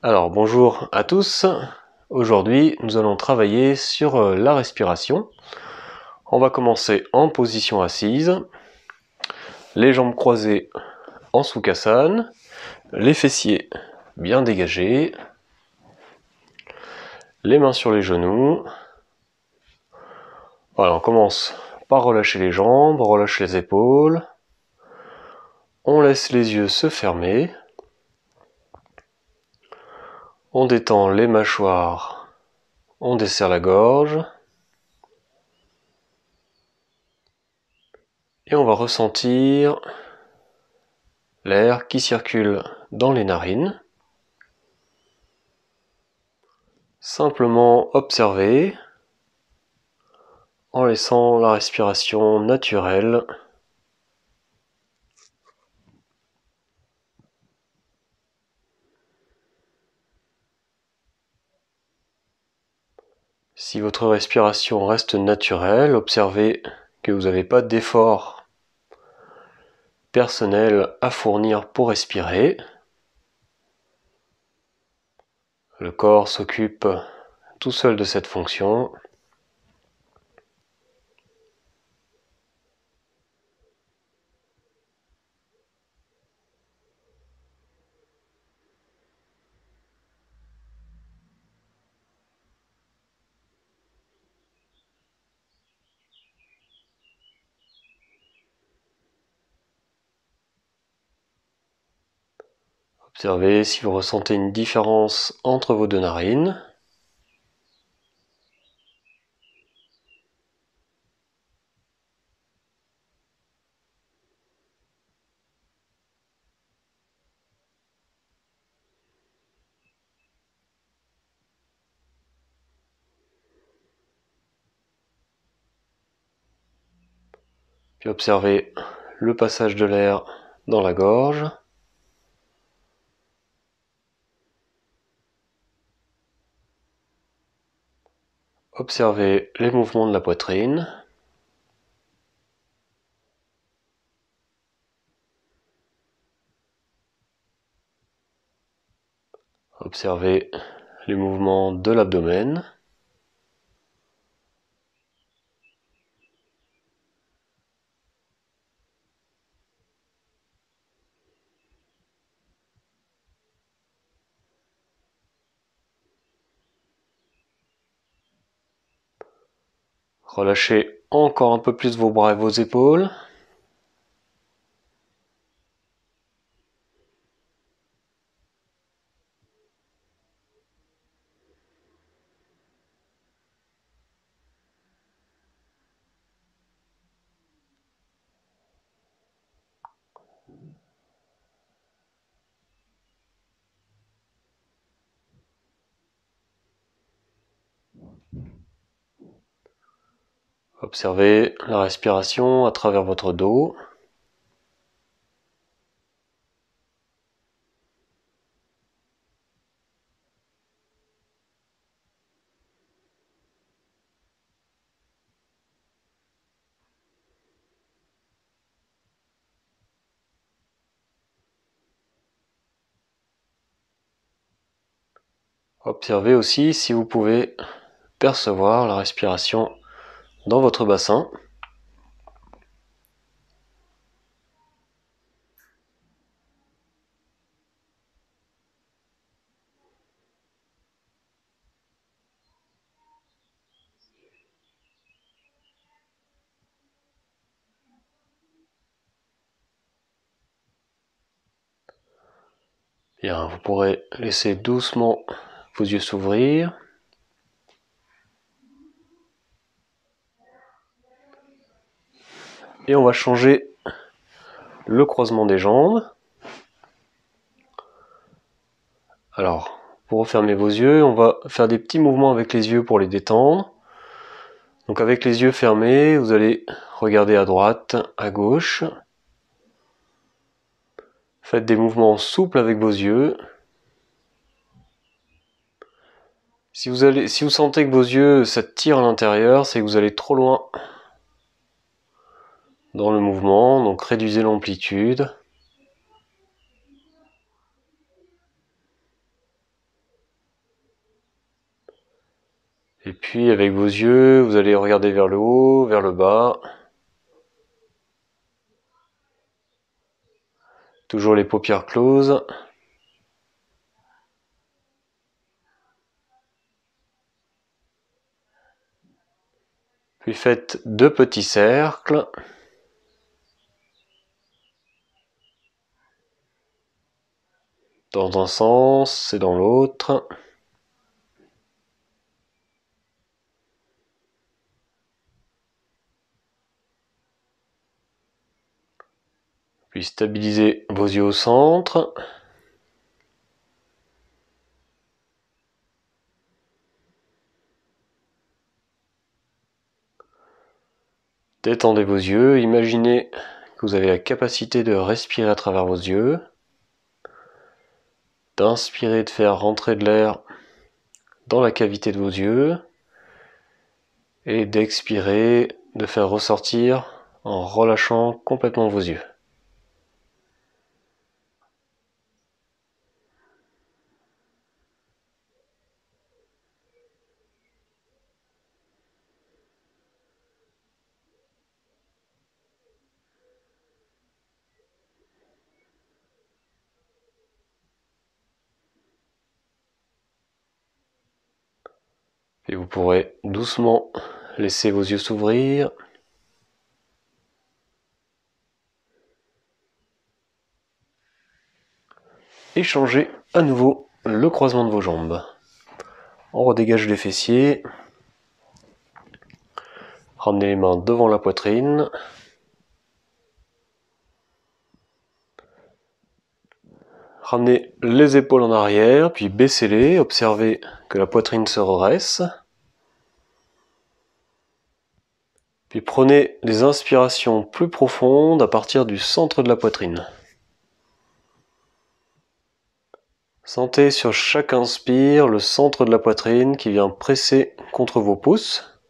Alors bonjour à tous, aujourd'hui nous allons travailler sur la respiration. On va commencer en position assise, les jambes croisées en Sukhasana, les fessiers bien dégagés, les mains sur les genoux. Voilà, on commence par relâcher les jambes, on relâche les épaules, on laisse les yeux se fermer, on détend les mâchoires, on desserre la gorge. Et on va ressentir l'air qui circule dans les narines. Simplement observer en laissant la respiration naturelle. Si votre respiration reste naturelle, observez que vous n'avez pas d'effort personnel à fournir pour respirer. Le corps s'occupe tout seul de cette fonction. Observez si vous ressentez une différence entre vos deux narines. Puis observez le passage de l'air dans la gorge. Observez les mouvements de la poitrine. Observez les mouvements de l'abdomen. Relâchez encore un peu plus vos bras et vos épaules. Observez la respiration à travers votre dos. Observez aussi si vous pouvez percevoir la respiration dans votre bassin. Bien, vous pourrez laisser doucement vos yeux s'ouvrir. Et on va changer le croisement des jambes. Alors, pour refermer vos yeux, on va faire des petits mouvements avec les yeux pour les détendre. Donc avec les yeux fermés, vous allez regarder à droite, à gauche. Faites des mouvements souples avec vos yeux. Si vous sentez que vos yeux ça tire à l'intérieur, c'est que vous allez trop loin dans le mouvement, donc réduisez l'amplitude. Et puis avec vos yeux, vous allez regarder vers le haut, vers le bas. Toujours les paupières closes. Puis faites 2 petits cercles. Dans un sens et dans l'autre. Puis stabilisez vos yeux au centre. Détendez vos yeux, imaginez que vous avez la capacité de respirer à travers vos yeux, d'inspirer, de faire rentrer de l'air dans la cavité de vos yeux, et d'expirer, de faire ressortir en relâchant complètement vos yeux. Et vous pourrez doucement laisser vos yeux s'ouvrir. Et changer à nouveau le croisement de vos jambes. On redégage les fessiers. Ramenez les mains devant la poitrine. Ramenez les épaules en arrière, puis baissez-les. Observez que la poitrine se redresse. Puis prenez des inspirations plus profondes à partir du centre de la poitrine. Sentez sur chaque inspire le centre de la poitrine qui vient presser contre vos pouces.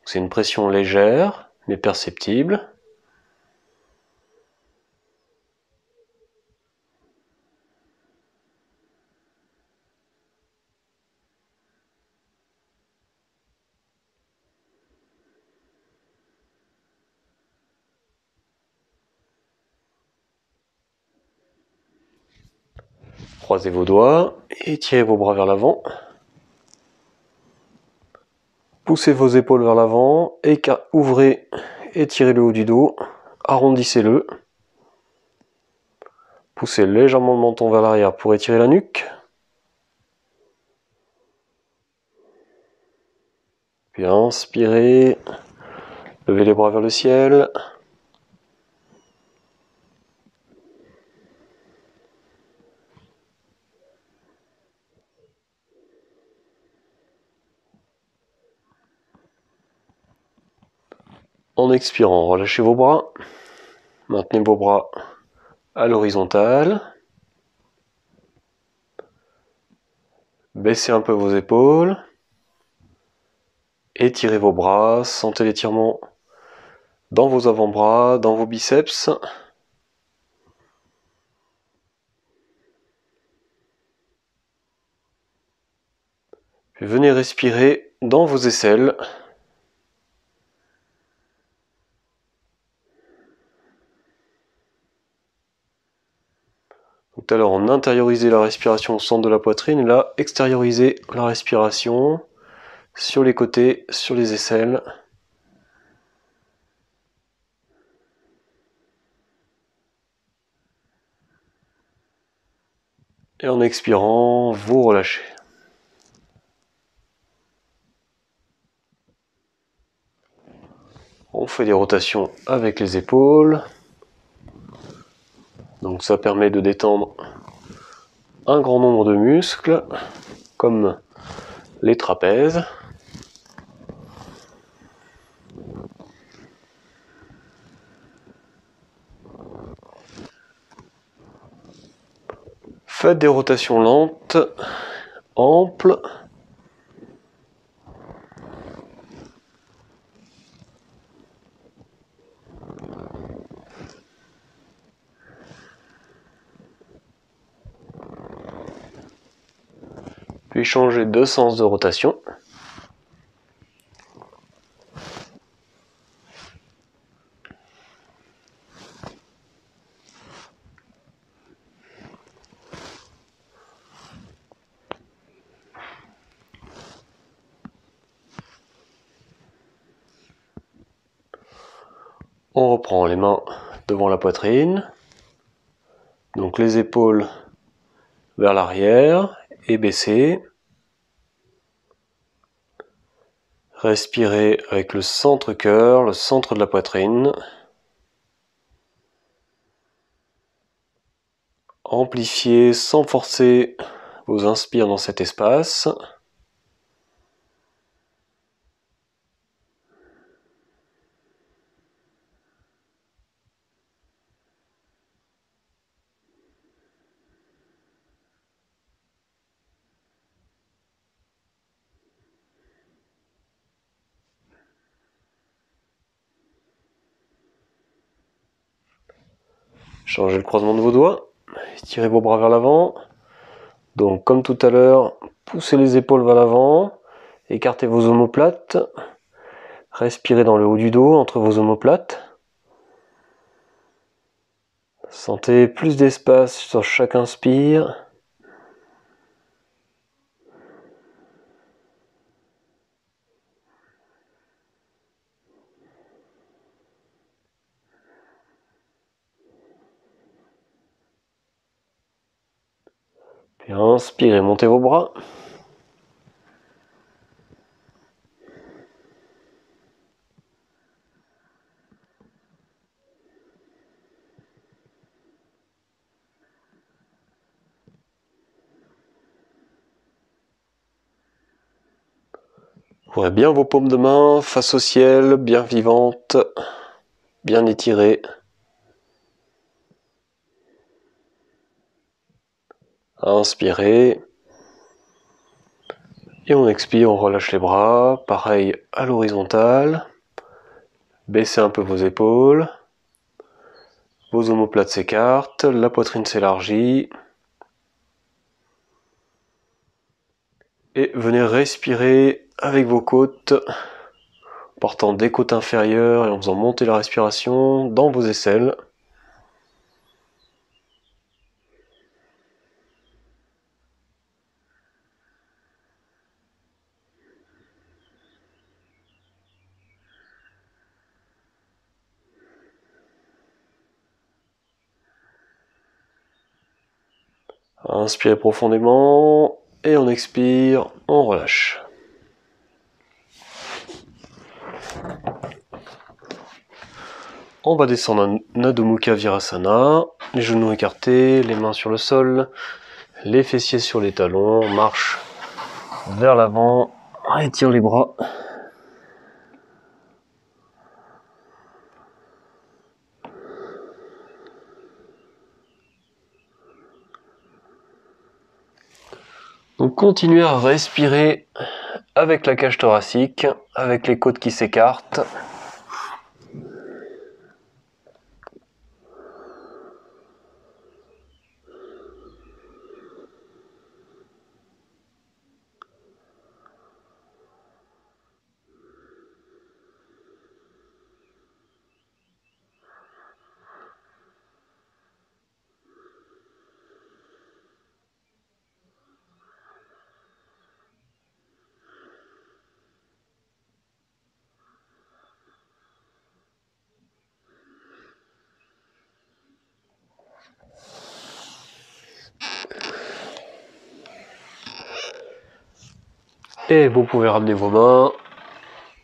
C'est une pression légère mais perceptible. Croisez vos doigts et tirez vos bras vers l'avant. Poussez vos épaules vers l'avant, ouvrez et tirez le haut du dos, arrondissez-le. Poussez légèrement le menton vers l'arrière pour étirer la nuque. Puis inspirez, levez les bras vers le ciel. En expirant, relâchez vos bras. Maintenez vos bras à l'horizontale. Baissez un peu vos épaules. Étirez vos bras, sentez l'étirement dans vos avant-bras, dans vos biceps. Puis venez respirer dans vos aisselles. Tout à l'heure, on intériorisait la respiration au centre de la poitrine, et là, extériorisez la respiration sur les côtés, sur les aisselles. Et en expirant, vous relâchez. On fait des rotations avec les épaules. Donc ça permet de détendre un grand nombre de muscles, comme les trapèzes. Faites des rotations lentes, amples. Puis changez de sens de rotation. On reprend les mains devant la poitrine. Donc les épaules vers l'arrière et baissées. Respirez avec le centre-cœur, le centre de la poitrine. Amplifiez sans forcer vos inspires dans cet espace. Changez le croisement de vos doigts. Tirez vos bras vers l'avant. Donc comme tout à l'heure, poussez les épaules vers l'avant. Écartez vos omoplates. Respirez dans le haut du dos entre vos omoplates. Sentez plus d'espace sur chaque inspire. Puis inspirez, montez vos bras. Ouvrez bien vos paumes de main face au ciel, bien vivantes, bien étirées. Inspirez. Et on expire, on relâche les bras. Pareil à l'horizontale. Baissez un peu vos épaules. Vos omoplates s'écartent, la poitrine s'élargit. Et venez respirer avec vos côtes, portant des côtes inférieures et en faisant monter la respiration dans vos aisselles. Inspirez profondément et on expire, on relâche. On va descendre en Adho Mukha Virasana, les genoux écartés, les mains sur le sol, les fessiers sur les talons, on marche vers l'avant, on étire les bras. Donc continuez à respirer avec la cage thoracique, avec les côtes qui s'écartent. Et vous pouvez ramener vos mains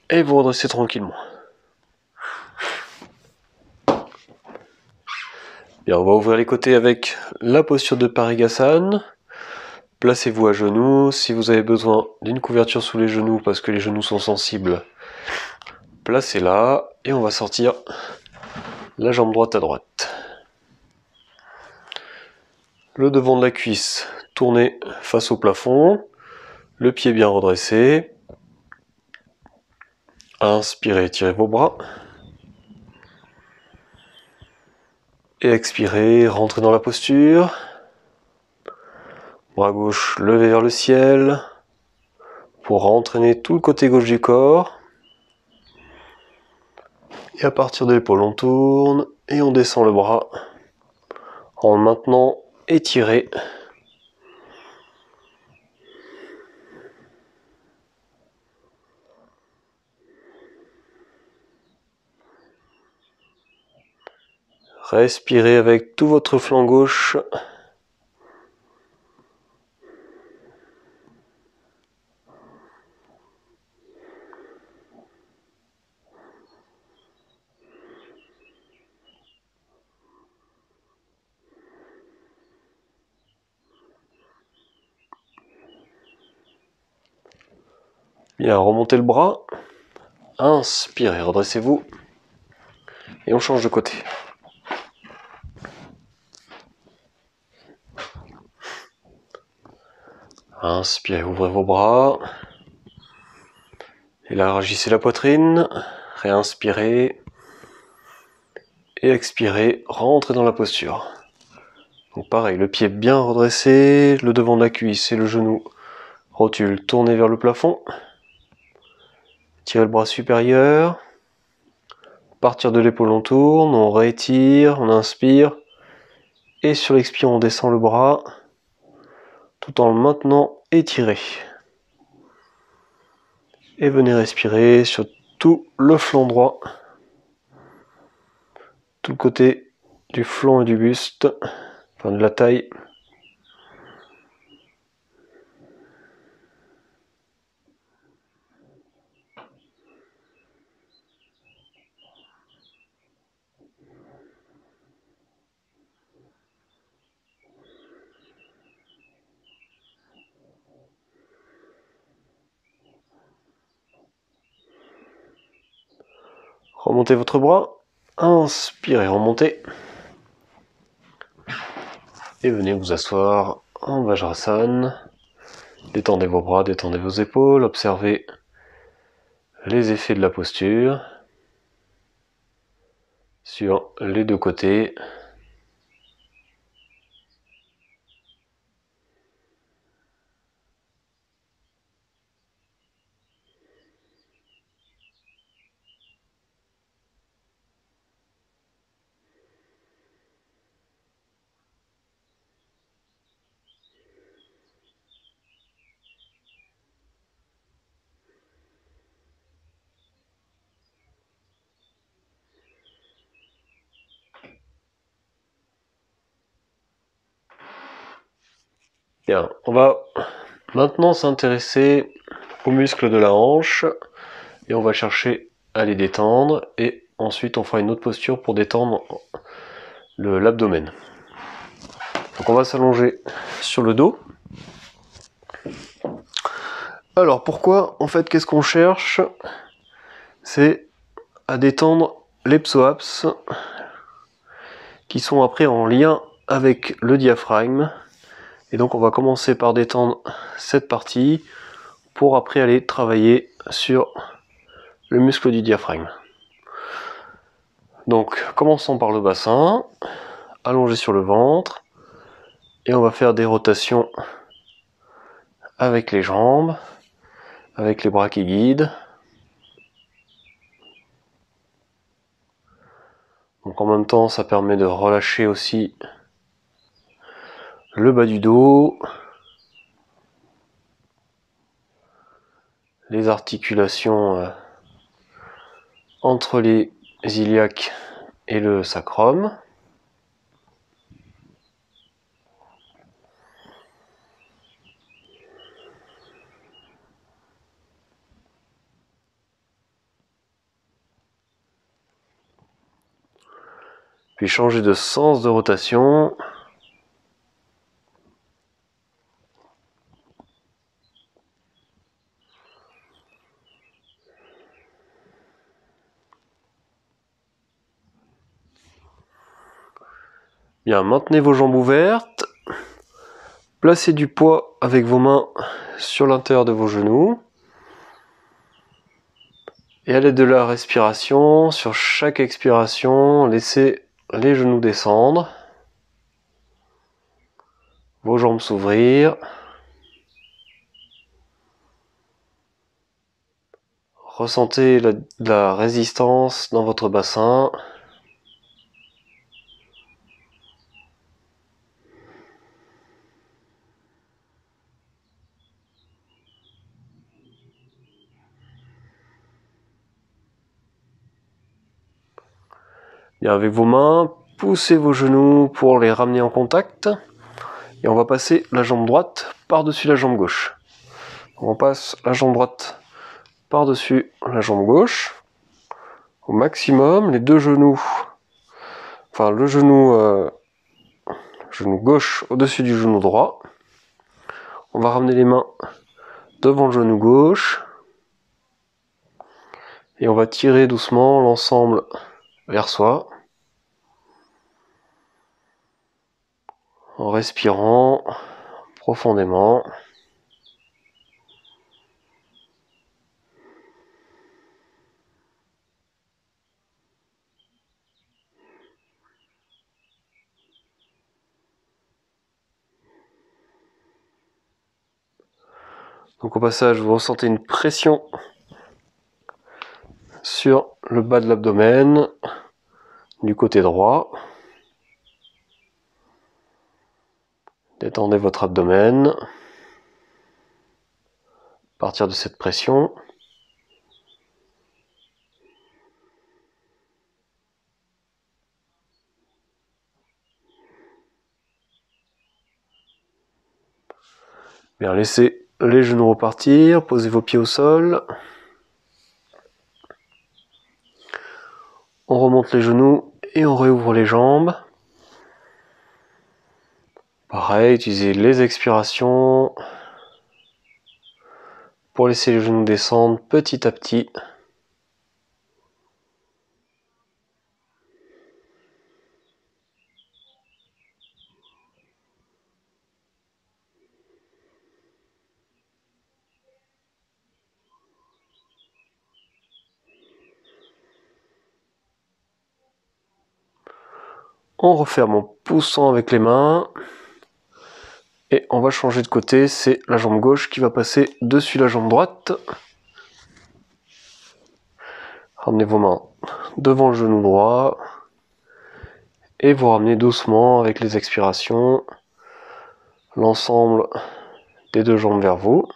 et vous redresser tranquillement. Bien, on va ouvrir les côtés avec la posture de Parigasana. Placez-vous à genoux. Si vous avez besoin d'une couverture sous les genoux parce que les genoux sont sensibles, placez-la et on va sortir la jambe droite à droite. Le devant de la cuisse tourné face au plafond. Le pied bien redressé. Inspirez, tirez vos bras. Et expirez, rentrez dans la posture. Bras gauche levé vers le ciel. Pour entraîner tout le côté gauche du corps. Et à partir de l'épaule, on tourne et on descend le bras en le maintenant étiré. Respirez avec tout votre flanc gauche. Bien, remontez le bras. Inspirez, redressez-vous. Et on change de côté. Inspirez, ouvrez vos bras. Élargissez la poitrine. Réinspirez. Et expirez, rentrez dans la posture. Donc pareil, le pied bien redressé, le devant de la cuisse et le genou rotule tourné vers le plafond. Tirez le bras supérieur. Partir de l'épaule, on tourne, on rétire, on inspire. Et sur l'expire, on descend le bras tout en le maintenant étiré. Et venez respirer sur tout le flanc droit. Tout le côté du flanc et du buste, enfin de la taille. Remontez votre bras, inspirez, remontez. Et venez vous asseoir en Vajrasana. Détendez vos bras, détendez vos épaules, observez les effets de la posture sur les deux côtés. Bien, on va maintenant s'intéresser aux muscles de la hanche et on va chercher à les détendre et ensuite on fera une autre posture pour détendre l'abdomen. Donc on va s'allonger sur le dos. Alors pourquoi en fait qu'est-ce qu'on cherche? C'est à détendre les psoas qui sont après en lien avec le diaphragme. Et donc on va commencer par détendre cette partie pour après aller travailler sur le muscle du diaphragme. Donc commençons par le bassin, allongé sur le ventre, et on va faire des rotations avec les jambes, avec les bras qui guident. Donc en même temps ça permet de relâcher aussi le bas du dos, les articulations entre les iliaques et le sacrum. Puis changer de sens de rotation. Bien, maintenez vos jambes ouvertes. Placez du poids avec vos mains sur l'intérieur de vos genoux. Et à l'aide de la respiration, sur chaque expiration, laissez les genoux descendre. Vos jambes s'ouvrir. Ressentez la résistance dans votre bassin. Bien, avec vos mains, poussez vos genoux pour les ramener en contact. Et on va passer la jambe droite par-dessus la jambe gauche. On passe la jambe droite par-dessus la jambe gauche. Au maximum, les deux genoux, enfin le genou gauche au-dessus du genou droit. On va ramener les mains devant le genou gauche. Et on va tirer doucement l'ensemble vers soi. En respirant profondément. Donc au passage, vous ressentez une pression sur le bas de l'abdomen du côté droit. Détendez votre abdomen à partir de cette pression. Bien, laissez les genoux repartir, posez vos pieds au sol. On remonte les genoux et on réouvre les jambes. Pareil, utilisez les expirations pour laisser les genoux descendre petit à petit. On referme en poussant avec les mains. Et on va changer de côté, c'est la jambe gauche qui va passer dessus la jambe droite. Ramenez vos mains devant le genou droit. Et vous ramenez doucement avec les expirations l'ensemble des deux jambes vers vous.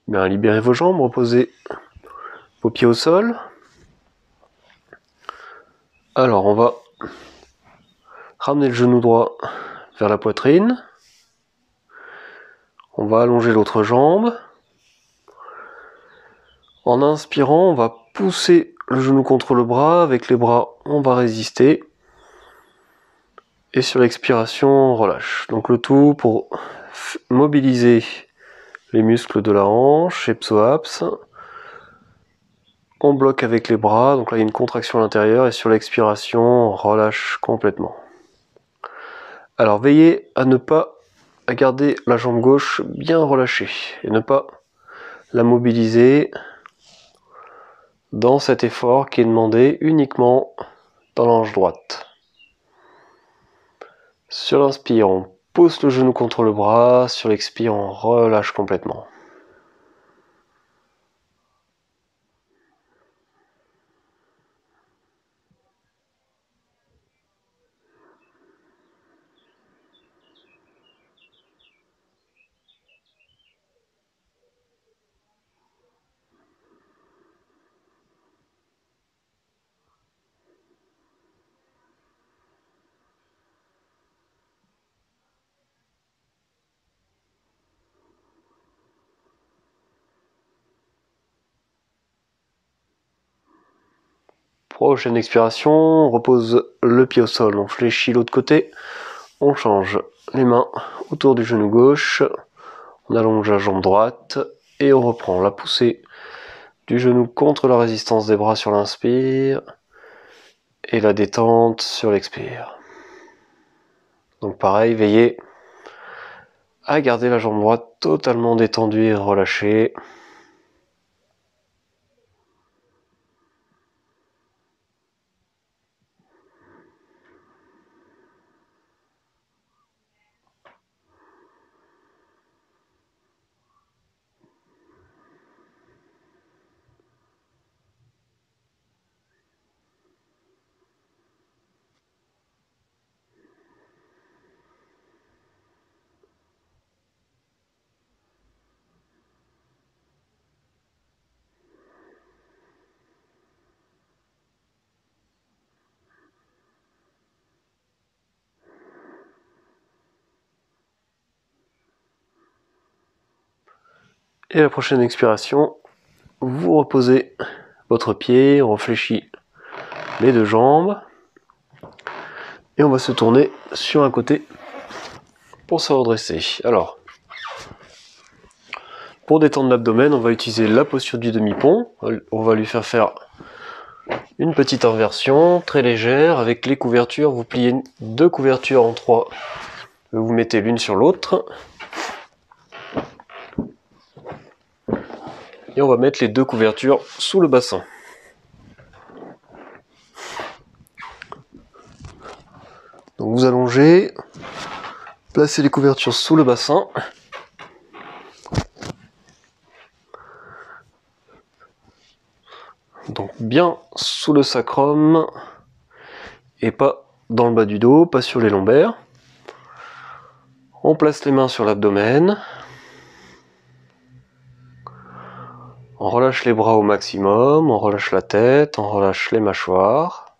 Bien, libérez vos jambes, reposez vos pieds au sol. Alors, on va ramener le genou droit vers la poitrine. On va allonger l'autre jambe. En inspirant, on va pousser le genou contre le bras. Avec les bras, on va résister. Et sur l'expiration, on relâche. Donc le tout pour mobiliser les muscles de la hanche et psoas. On bloque avec les bras, donc là il y a une contraction à l'intérieur et sur l'expiration, on relâche complètement. Alors veillez à ne pas garder la jambe gauche bien relâchée et ne pas la mobiliser dans cet effort qui est demandé uniquement dans la hanche droite. Sur l'inspire, on pousse le genou contre le bras, sur l'expire, on relâche complètement. Prochaine expiration, on repose le pied au sol, on fléchit l'autre côté, on change les mains autour du genou gauche, on allonge la jambe droite et on reprend la poussée du genou contre la résistance des bras sur l'inspire et la détente sur l'expire. Donc pareil, veillez à garder la jambe droite totalement détendue et relâchée. Et la prochaine expiration, vous reposez votre pied, on réfléchit les deux jambes. Et on va se tourner sur un côté pour se redresser. Alors, pour détendre l'abdomen, on va utiliser la posture du demi-pont. On va lui faire une petite inversion très légère avec les couvertures. Vous pliez deux couvertures en trois. Vous mettez l'une sur l'autre. Et on va mettre les deux couvertures sous le bassin. Donc vous allongez, placez les couvertures sous le bassin. Donc bien sous le sacrum et pas dans le bas du dos, pas sur les lombaires. On place les mains sur l'abdomen. On relâche les bras au maximum, on relâche la tête, on relâche les mâchoires.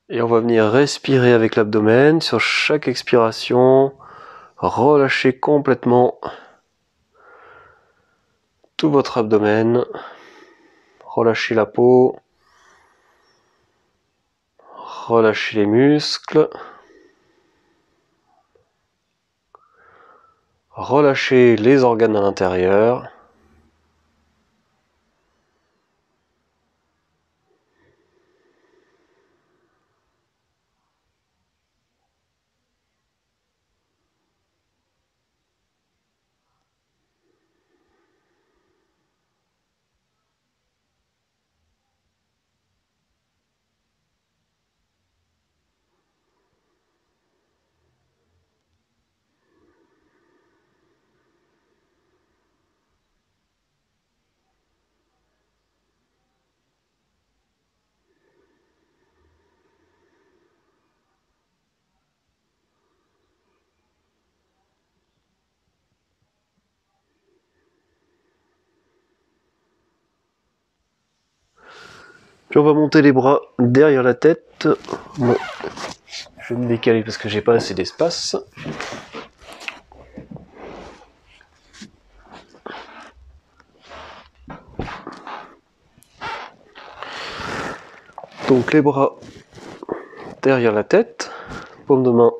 Et on va venir respirer avec l'abdomen. Sur chaque expiration, relâchez complètement tout votre abdomen. Relâchez la peau. Relâchez les muscles. Relâchez les organes à l'intérieur. Puis on va monter les bras derrière la tête. Bon, je vais me décaler parce que j'ai pas assez d'espace. Donc les bras derrière la tête, paume de main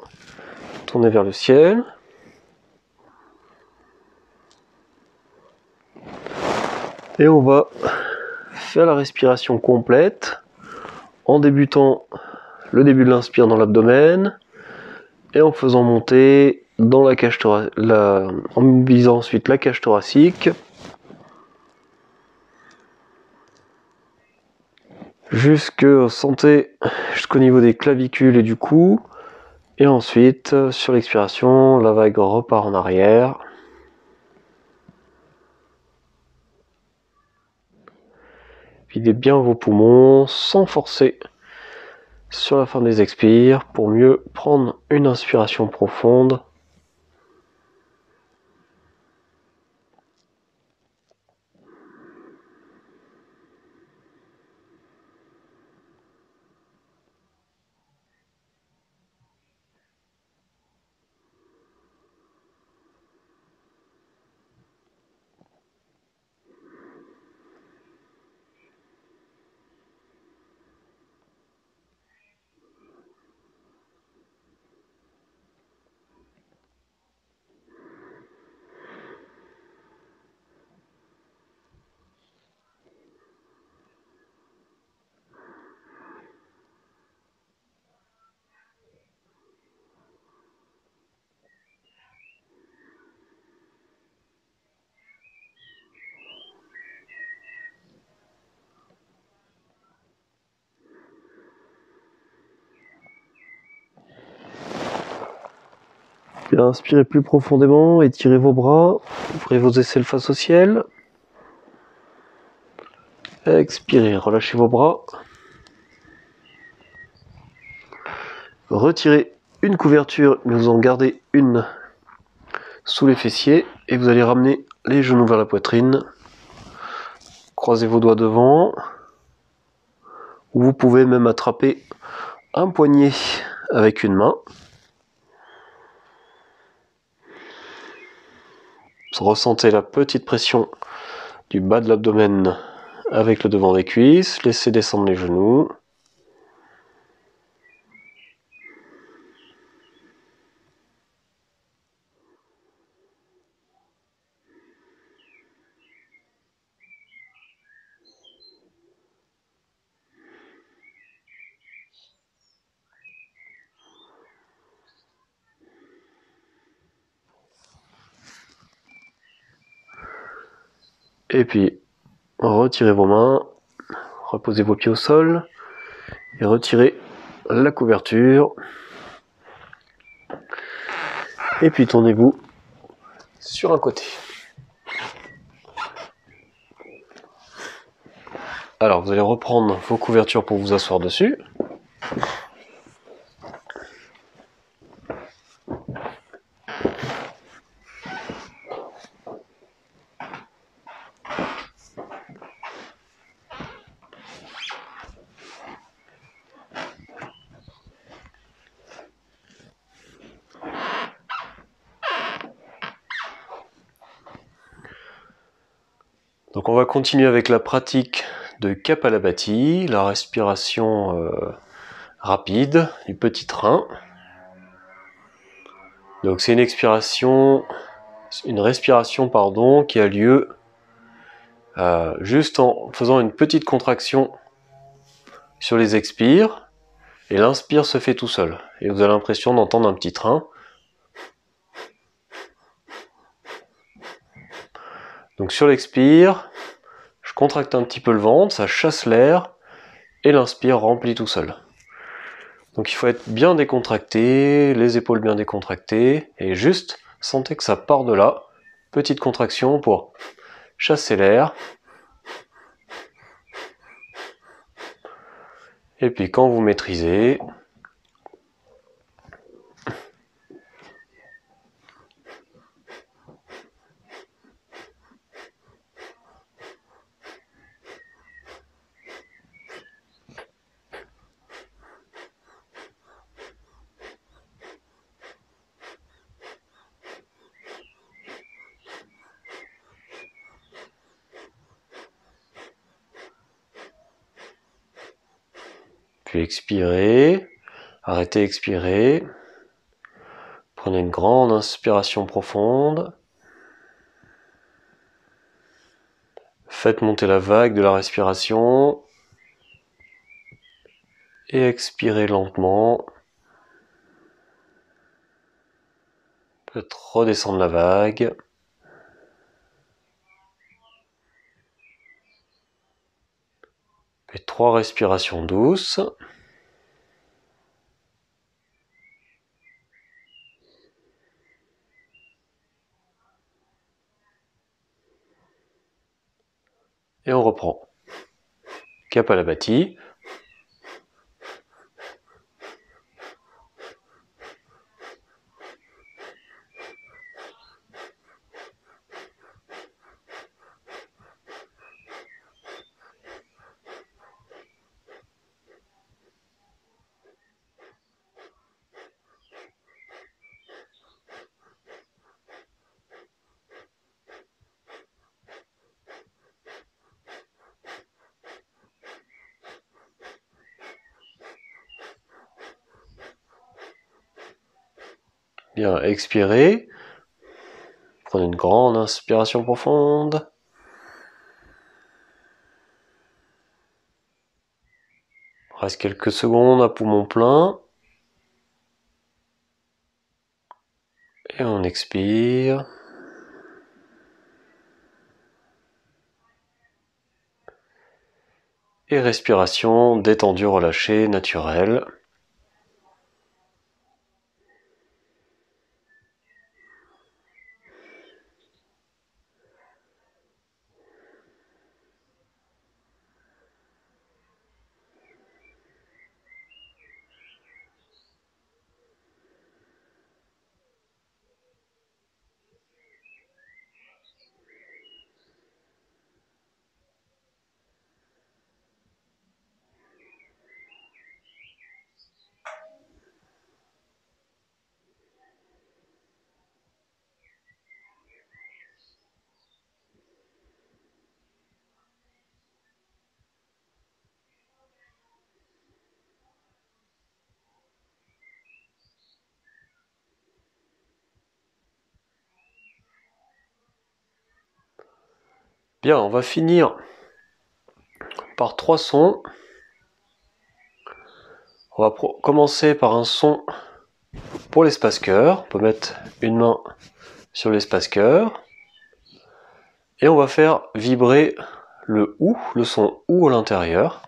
tournée vers le ciel. Et on va faire la respiration complète en débutant le début de l'inspire dans l'abdomen et en faisant monter dans la cage thoracique, en mobilisant ensuite la cage thoracique jusqu'au niveau des clavicules et du cou. Et ensuite, sur l'expiration, la vague repart en arrière. Videz bien vos poumons sans forcer sur la fin des expires pour mieux prendre une inspiration profonde. Bien, inspirez plus profondément, étirez vos bras, ouvrez vos aisselles face au ciel. Expirez, relâchez vos bras. Retirez une couverture, mais vous en gardez une sous les fessiers et vous allez ramener les genoux vers la poitrine. Croisez vos doigts devant. Vous pouvez même attraper un poignet avec une main. ressentez la petite pression du bas de l'abdomen avec le devant des cuisses, laissez descendre les genoux. Et puis, retirez vos mains, reposez vos pieds au sol et retirez la couverture. Et puis tournez-vous sur un côté. Alors, vous allez reprendre vos couvertures pour vous asseoir dessus. Donc on va continuer avec la pratique de Kapalabhati, la respiration rapide du petit train. Donc c'est une respiration qui a lieu juste en faisant une petite contraction sur les expires, et l'inspire se fait tout seul. Et vous avez l'impression d'entendre un petit train. Donc sur l'expire, je contracte un petit peu le ventre, ça chasse l'air, et l'inspire remplit tout seul. Donc il faut être bien décontracté, les épaules bien décontractées, et juste sentez que ça part de là. Petite contraction pour chasser l'air. Et puis quand vous maîtrisez, puis expirez, arrêtez, expirez. Prenez une grande inspiration profonde. Faites monter la vague de la respiration. Et expirez lentement. Faites redescendre la vague. Faites 3 respirations douces. Et on reprend. Kapalabhati. Bien, expirez. Prenez une grande inspiration profonde. Reste quelques secondes à poumon plein. Et on expire. Et respiration détendue, relâchée, naturelle. Bien, on va finir par 3 sons. On va commencer par un son pour l'espace cœur. On peut mettre une main sur l'espace cœur. Et on va faire vibrer le OU, le son OU à l'intérieur.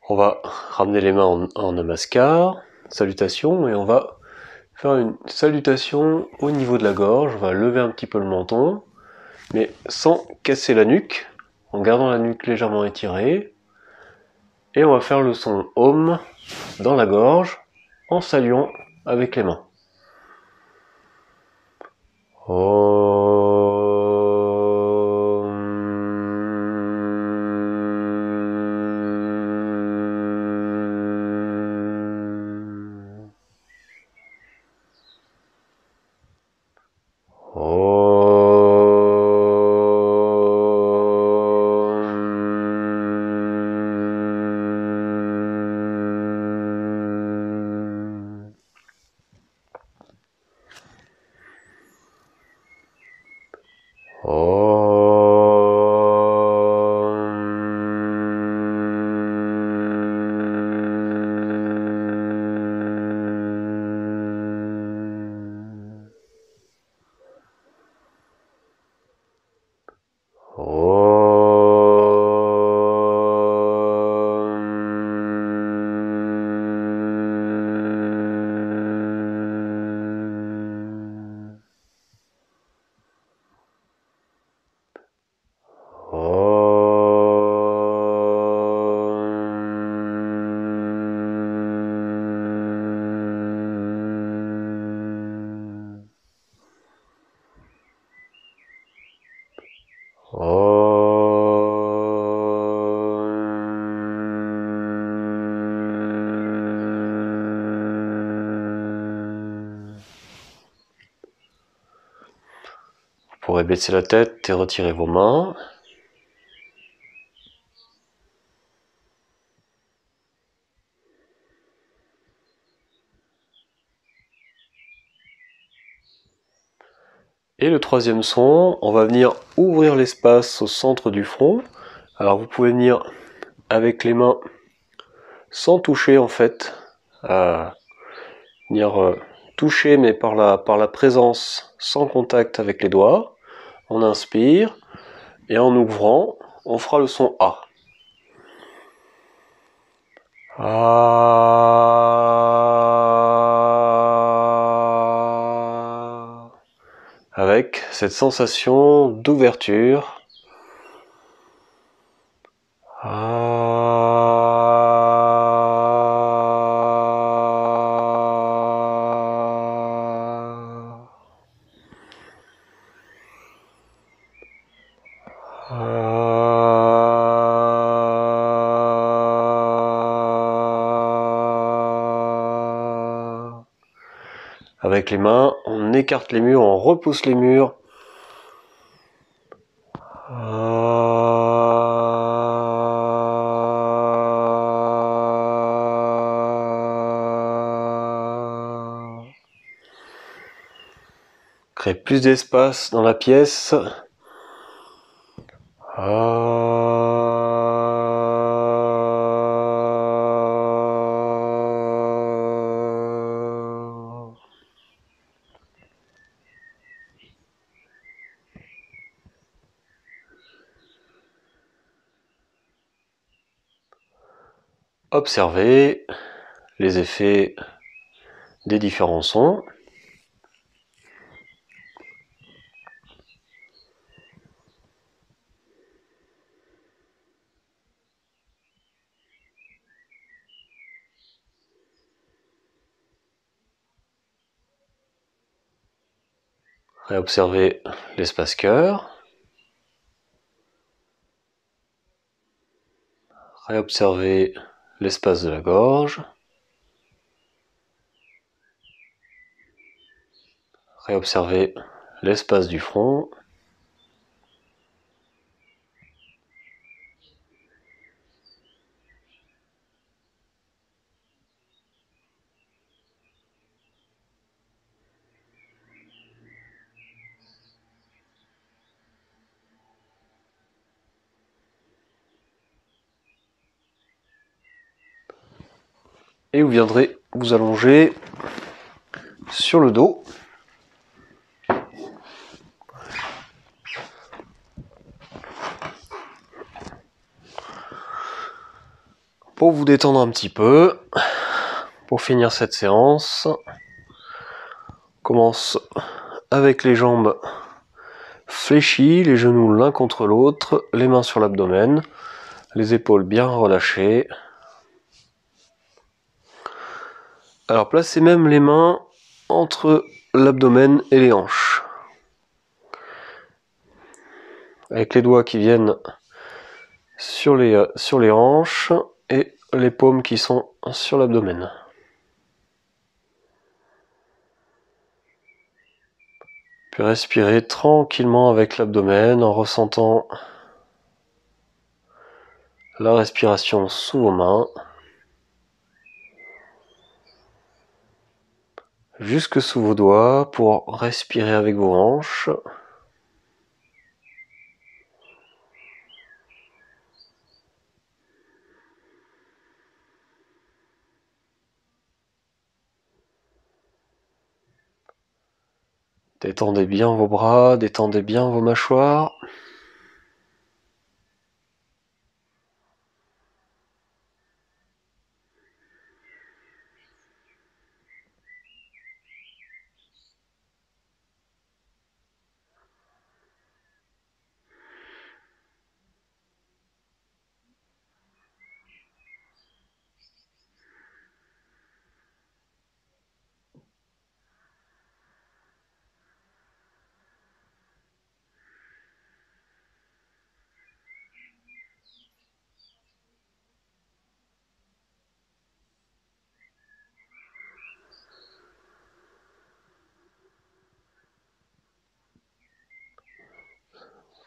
On va ramener les mains en namaskar, salutation, et on va faire une salutation au niveau de la gorge. On va lever un petit peu le menton, mais sans casser la nuque, en gardant la nuque légèrement étirée. Et on va faire le son Om dans la gorge, en saluant avec les mains. Vous pourrez baisser la tête et retirer vos mains. Et le troisième son, on va venir ouvrir l'espace au centre du front. Alors vous pouvez venir avec les mains sans toucher en fait, venir toucher mais par la présence, sans contact avec les doigts. On inspire et en ouvrant, on fera le son A. Avec cette sensation d'ouverture. Avec les mains, on écarte les murs, on repousse les murs. créer plus d'espace dans la pièce. Observez les effets des différents sons. Réobservez l'espace cœur. Réobservez l'espace de la gorge. Réobservez l'espace du front. Et vous viendrez vous allonger sur le dos. Pour vous détendre un petit peu, pour finir cette séance, on commence avec les jambes fléchies, les genoux l'un contre l'autre, les mains sur l'abdomen, les épaules bien relâchées. Alors placez même les mains entre l'abdomen et les hanches. Avec les doigts qui viennent sur les hanches et les paumes qui sont sur l'abdomen. Puis respirez tranquillement avec l'abdomen en ressentant la respiration sous vos mains. Jusque sous vos doigts pour respirer avec vos hanches. Détendez bien vos bras, détendez bien vos mâchoires.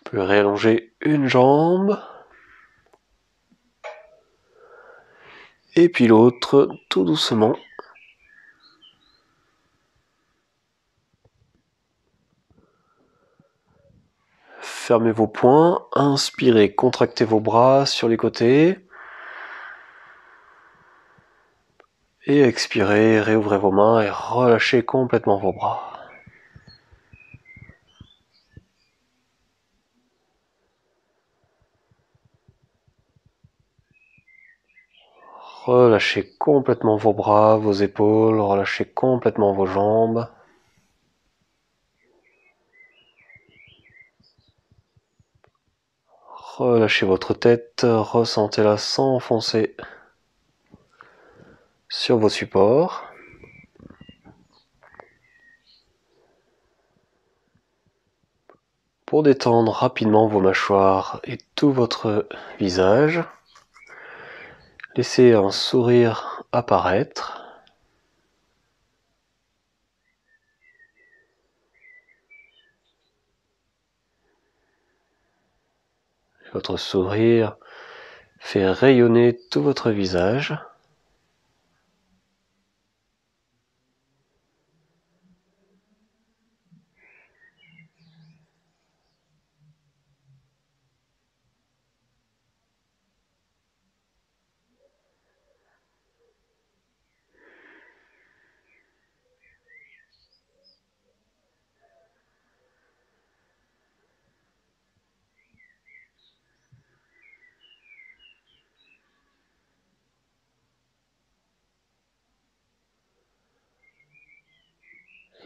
Vous pouvez réallonger une jambe. Et puis l'autre, tout doucement. Fermez vos poings, inspirez, contractez vos bras sur les côtés. Et expirez, réouvrez vos mains et relâchez complètement vos bras. Relâchez complètement vos bras, vos épaules, relâchez complètement vos jambes. Relâchez votre tête, ressentez-la s'enfoncer sur vos supports. Pour détendre rapidement vos mâchoires et tout votre visage, laissez un sourire apparaître. Votre sourire fait rayonner tout votre visage.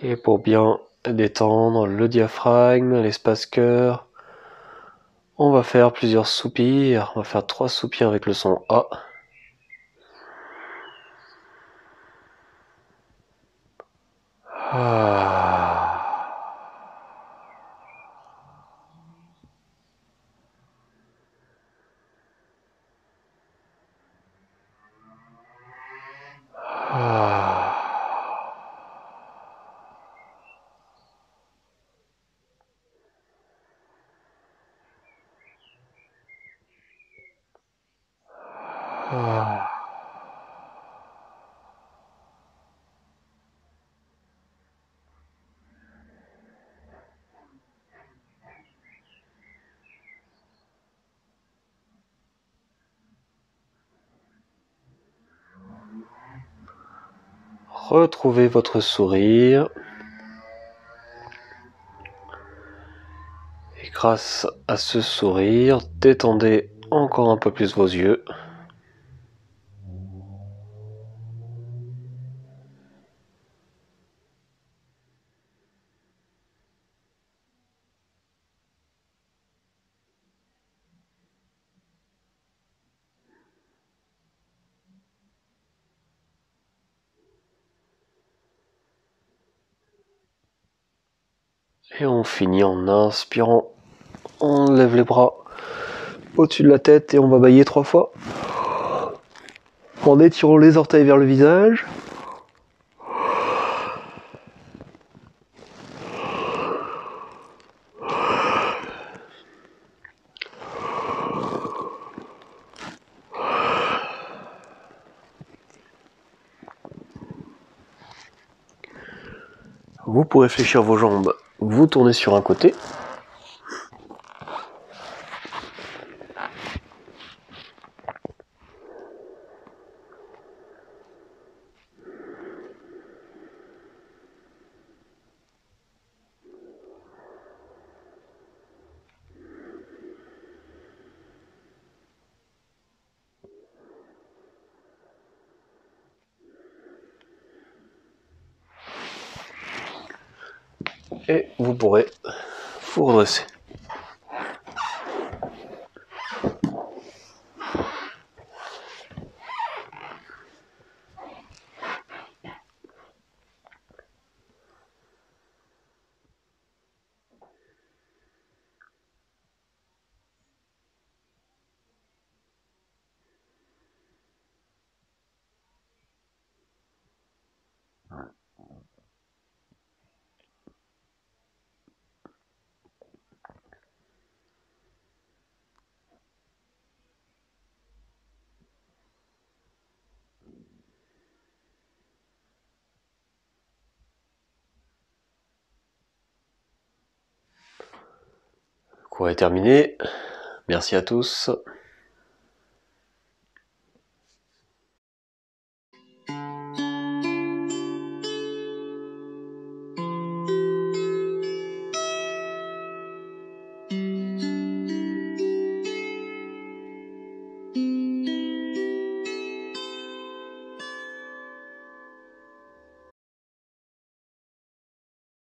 Et pour bien détendre le diaphragme, l'espace cœur, on va faire plusieurs soupirs. On va faire 3 soupirs avec le son A. Retrouvez votre sourire. Et grâce à ce sourire, détendez encore un peu plus vos yeux. Et on finit en inspirant. On lève les bras au-dessus de la tête et on va bâiller 3 fois. En étirant les orteils vers le visage. Vous pourrez fléchir vos jambes, vous tournez sur un côté. Et vous pourrez vous redresser. Le cours est terminé. Merci à tous.